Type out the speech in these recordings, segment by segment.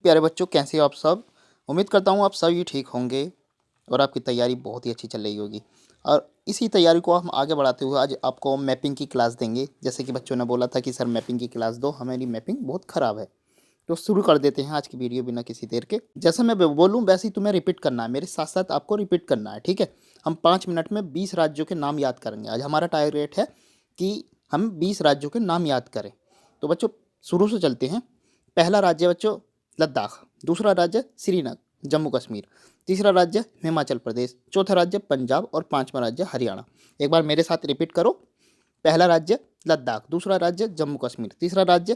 प्यारे बच्चों, कैसे हो आप सब। उम्मीद करता हूँ आप सभी ठीक होंगे और आपकी तैयारी बहुत ही अच्छी चल रही होगी। और इसी तैयारी को हम आगे बढ़ाते हुए आज आपको मैपिंग की क्लास देंगे। जैसे कि बच्चों ने बोला था कि सर मैपिंग की क्लास दो, हमारी मैपिंग बहुत ख़राब है। तो शुरू कर देते हैं आज की वीडियो बिना किसी देर के। जैसे मैं बोलूँ वैसे ही तुम्हें रिपीट करना है, मेरे साथ साथ आपको रिपीट करना है, ठीक है। हम 5 मिनट में 20 राज्यों के नाम याद करेंगे। आज हमारा टारगेट है कि हम 20 राज्यों के नाम याद करें। तो बच्चों शुरू से चलते हैं। पहला राज्य बच्चों लद्दाख, दूसरा राज्य श्रीनगर जम्मू कश्मीर, तीसरा राज्य हिमाचल प्रदेश, चौथा राज्य पंजाब और पांचवा राज्य हरियाणा। एक बार मेरे साथ रिपीट करो। पहला राज्य लद्दाख, दूसरा राज्य जम्मू कश्मीर, तीसरा राज्य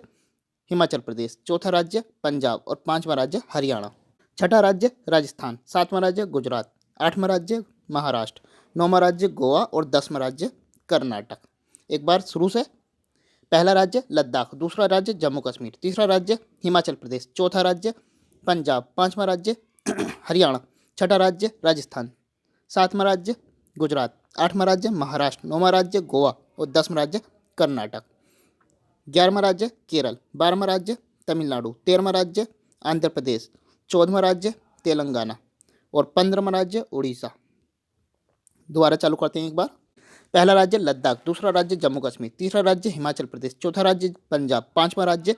हिमाचल प्रदेश, चौथा राज्य पंजाब और पांचवा राज्य हरियाणा। छठा राज्य राजस्थान, सातवां राज्य गुजरात, आठवां राज्य महाराष्ट्र, नौवां राज्य गोवा और 10वां राज्य कर्नाटक। एक बार शुरू से। पहला राज्य लद्दाख, दूसरा राज्य जम्मू कश्मीर, तीसरा राज्य हिमाचल प्रदेश, चौथा राज्य पंजाब, पांचवा राज्य हरियाणा, छठा राज्य राजस्थान, सातवां राज्य गुजरात, आठवां राज्य महाराष्ट्र, नौवां राज्य गोवा और 10वां राज्य कर्नाटक। 11वां राज्य केरल, 12वां राज्य तमिलनाडु, 13वां राज्य आंध्र प्रदेश, 14वां राज्य तेलंगाना और 15वां राज्य उड़ीसा। दोबारा चालू करते हैं एक बार। पहला राज्य लद्दाख, दूसरा राज्य जम्मू कश्मीर, तीसरा राज्य हिमाचल प्रदेश, चौथा राज्य पंजाब, पांचवा राज्य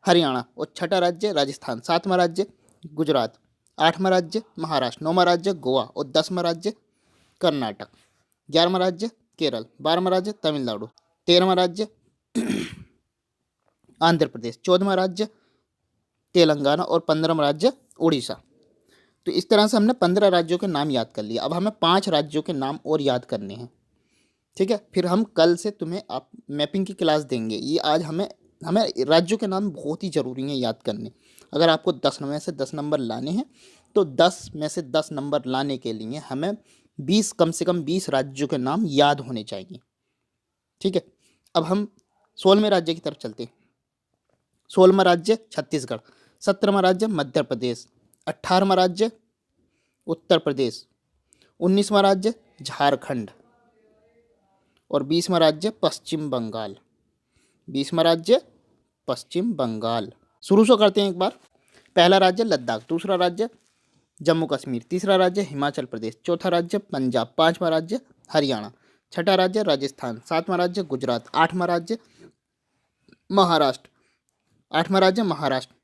हरियाणा और छठा राज्य राजस्थान, सातवां राज्य गुजरात, आठवां राज्य महाराष्ट्र, नौवां राज्य गोवा और 10वां राज्य कर्नाटक। 11वां राज्य केरल, 12वां राज्य तमिलनाडु, 13वां राज्य आंध्र प्रदेश, 14वां राज्य तेलंगाना और 15वां राज्य उड़ीसा। तो इस तरह से हमने 15 राज्यों के नाम याद कर लिए। अब हमें 5 राज्यों के नाम और याद करने हैं, ठीक है। फिर हम कल से तुम्हें आप मैपिंग की क्लास देंगे। ये आज हमें हमें राज्यों के नाम बहुत ही ज़रूरी हैं याद करने। अगर आपको 10 में से 10 नंबर लाने हैं तो 10 में से 10 नंबर लाने के लिए हमें 20 कम से कम 20 राज्यों के नाम याद होने चाहिए, ठीक है। अब हम 16वें राज्य की तरफ चलते हैं। 16वां राज्य छत्तीसगढ़, 17वां राज्य मध्य प्रदेश, 18वां राज्य उत्तर प्रदेश, 19वां राज्य झारखंड और 20वां राज्य पश्चिम बंगाल। 20वां राज्य पश्चिम बंगाल। शुरू से करते हैं एक बार। पहला राज्य लद्दाख, दूसरा राज्य जम्मू कश्मीर, तीसरा राज्य हिमाचल प्रदेश, चौथा राज्य पंजाब, पांचवा राज्य हरियाणा, छठा राज्य राजस्थान, सातवां राज्य गुजरात, आठवां राज्य महाराष्ट्र,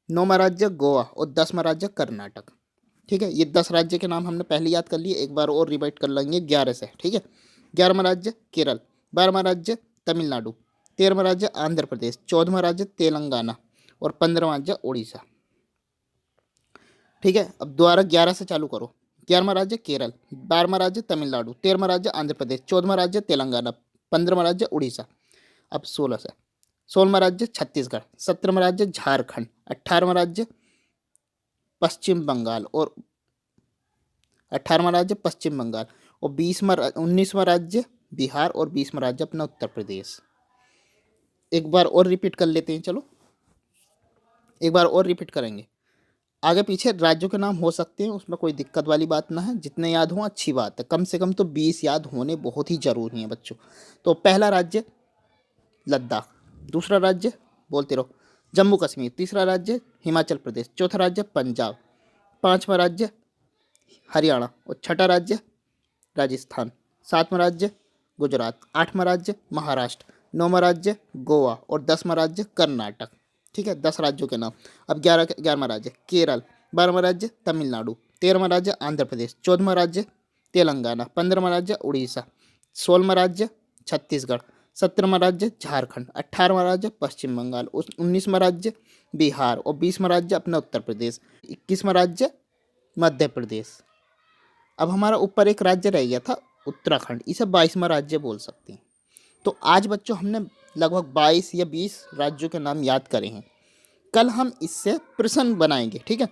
नौवां राज्य गोवा और 10वां राज्य कर्नाटक, ठीक है। ये 10 राज्य के नाम हमने पहले याद कर लिए। एक बार और रिवाइट कर लेंगे 11 से, ठीक है। 11वां राज्य केरल, 12वां राज्य तमिलनाडु, 13वां राज्य आंध्र प्रदेश, 14वां राज्य तेलंगाना और 15वां राज्य उड़ीसा, ठीक है। अब दोबारा 11 से चालू करो। 11वां राज्य केरल, 12वां राज्य तमिलनाडु, 13वां राज्य आंध्र प्रदेश, 14वां राज्य तेलंगाना, 15वां राज्य उड़ीसा। अब 16 से। 16वां राज्य छत्तीसगढ़, 17वां राज्य झारखंड, 18वां राज्य पश्चिम बंगाल और 18वां राज्य पश्चिम बंगाल और 19वां राज्य बिहार और 20वां राज्य अपना उत्तर प्रदेश। एक बार और रिपीट कर लेते हैं, चलो एक बार और रिपीट करेंगे। आगे पीछे राज्यों के नाम हो सकते हैं, उसमें कोई दिक्कत वाली बात ना है। जितने याद हों अच्छी बात है, कम से कम तो 20 याद होने बहुत ही ज़रूरी हैं बच्चों। तो पहला राज्य लद्दाख, दूसरा राज्य बोलते रहो जम्मू कश्मीर, तीसरा राज्य हिमाचल प्रदेश, चौथा राज्य पंजाब, पांचवा राज्य हरियाणा और छठा राज्य राजस्थान, सातवां राज्य गुजरात, आठवां राज्य महाराष्ट्र, नौवां राज्य गोवा और 10वां राज्य कर्नाटक, ठीक है। 10 राज्यों के नाम। अब 11वां राज्य केरल, 12वां राज्य तमिलनाडु, 13वां राज्य आंध्र प्रदेश, 14वां राज्य तेलंगाना, 15वां राज्य उड़ीसा, 16वां राज्य छत्तीसगढ़, 17वां राज्य झारखंड, 18वां राज्य पश्चिम बंगाल, 19वां राज्य बिहार और 20वां राज्य अपना उत्तर प्रदेश, 21वां राज्य मध्य प्रदेश। अब हमारा ऊपर एक राज्य रह गया था उत्तराखंड, इसे 22वां राज्य बोल सकते हैं। तो आज बच्चों हमने लगभग 22 या 20 राज्यों के नाम याद करे हैं। कल हम इससे प्रश्न बनाएंगे, ठीक है।